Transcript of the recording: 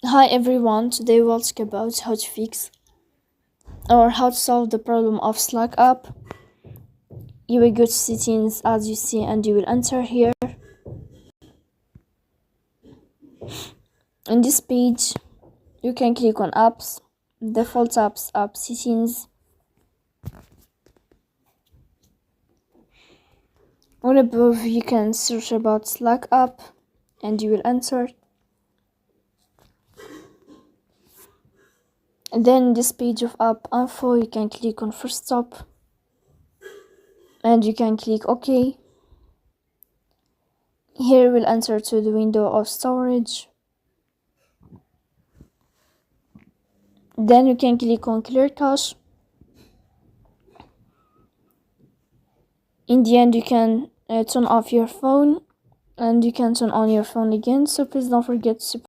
Hi everyone, today we'll talk about how to fix or how to solve the problem of Slack app. You will go to settings as you see and you will enter here. In this page, you can click on apps, default apps, app settings. On above, you can search about Slack app and you will enter. And then in this page of app info, you can click on first stop and you can click OK. Here we'll enter to the window of storage. Then you can click on clear cache. In the end, you can turn off your phone and you can turn on your phone again. So please don't forget to